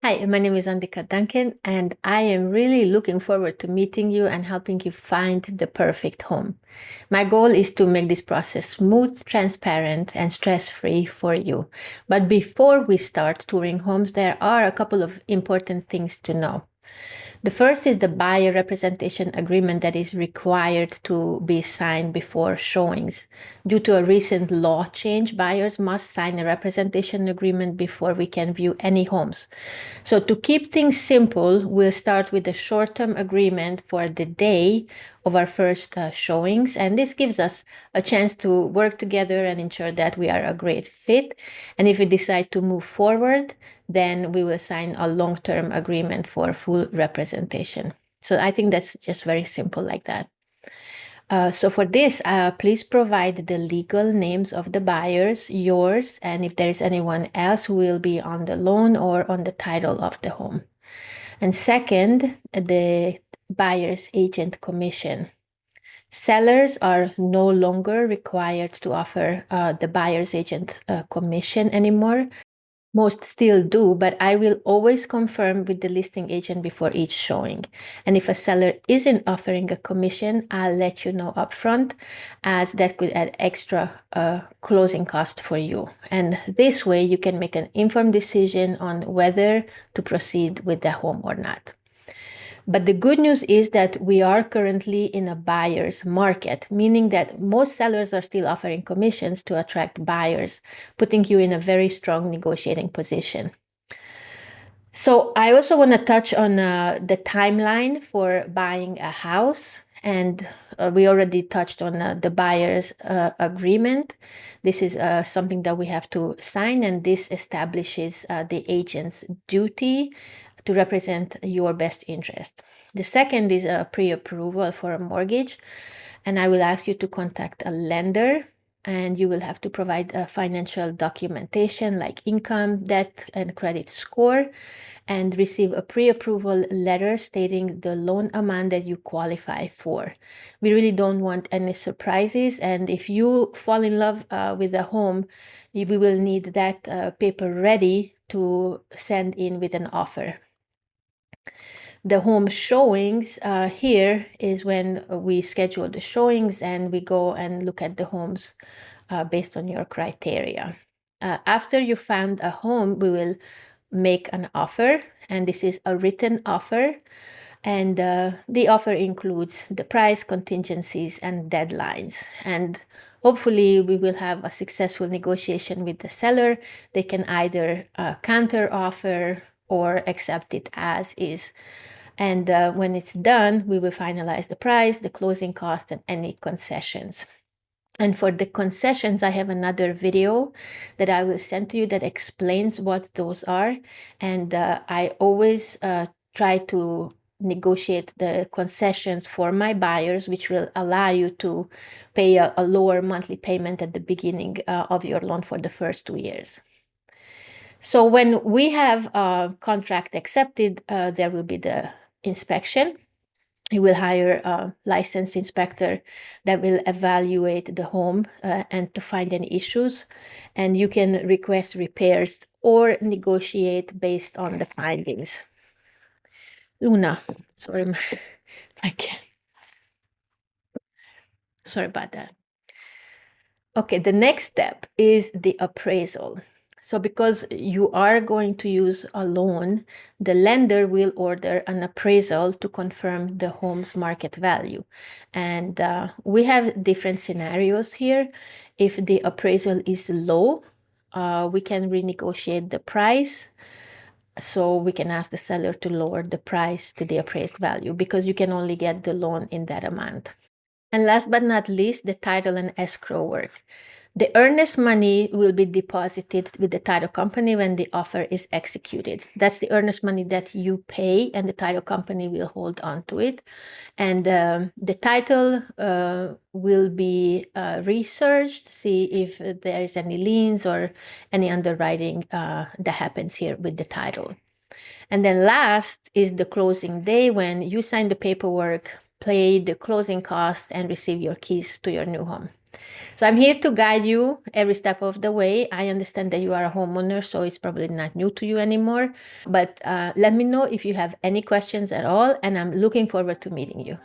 Hi, my name is Andika Duncan, and I am really looking forward to meeting you and helping you find the perfect home. My goal is to make this process smooth, transparent, and stress free for you. But before we start touring homes, there are a couple of important things to know. The first is the buyer representation agreement that is required to be signed before showings. Due to a recent law change, buyers must sign a representation agreement before we can view any homes. So to keep things simple, we'll start with a short-term agreement for the day of our first showings. And this gives us a chance to work together and ensure that we are a great fit. And if we decide to move forward, then we will sign a long-term agreement for full representation. So I think that's just very simple like that. So for this, please provide the legal names of the buyers, yours, and if there is anyone else who will be on the loan or on the title of the home. And second, the buyer's agent commission. Sellers are no longer required to offer the buyer's agent commission anymore. Most still do, but I will always confirm with the listing agent before each showing. And if a seller isn't offering a commission, I'll let you know upfront, as that could add extra closing cost for you. And this way you can make an informed decision on whether to proceed with the home or not. But the good news is that we are currently in a buyer's market, meaning that most sellers are still offering commissions to attract buyers, putting you in a very strong negotiating position. So I also want to touch on the timeline for buying a house. And we already touched on the buyer's agreement. This is something that we have to sign, and this establishes the agent's duty to represent your best interest. The second is a pre-approval for a mortgage, and I will ask you to contact a lender, and you will have to provide financial documentation like income, debt, and credit score, and receive a pre-approval letter stating the loan amount that you qualify for. We really don't want any surprises, and if you fall in love with a home, we will need that paper ready to send in with an offer. The home showings here is when we schedule the showings and we go and look at the homes based on your criteria. After you found a home, we will make an offer, and this is a written offer. And the offer includes the price, contingencies, and deadlines. And hopefully we will have a successful negotiation with the seller. They can either counter offer or accept it as is. And when it's done, we will finalize the price, the closing cost, and any concessions. And for the concessions, I have another video that I will send to you that explains what those are. And I always try to negotiate the concessions for my buyers, which will allow you to pay a lower monthly payment at the beginning of your loan for the first 2 years. So when we have a contract accepted, there will be the inspection. You will hire a licensed inspector that will evaluate the home and to find any issues. And you can request repairs or negotiate based on the findings. Luna, sorry, I can't. Sorry about that. Okay, the next step is the appraisal. So because you are going to use a loan, the lender will order an appraisal to confirm the home's market value. And we have different scenarios here. If the appraisal is low, we can renegotiate the price. So we can ask the seller to lower the price to the appraised value, because you can only get the loan in that amount. And last but not least, the title and escrow work. The earnest money will be deposited with the title company when the offer is executed. That's the earnest money that you pay, and the title company will hold on to it. And the title will be researched, see if there is any liens or any underwriting that happens here with the title. And then last is the closing day, when you sign the paperwork, pay the closing costs, and receive your keys to your new home. So I'm here to guide you every step of the way. I understand that you are a homeowner, so it's probably not new to you anymore. But let me know if you have any questions at all, and I'm looking forward to meeting you.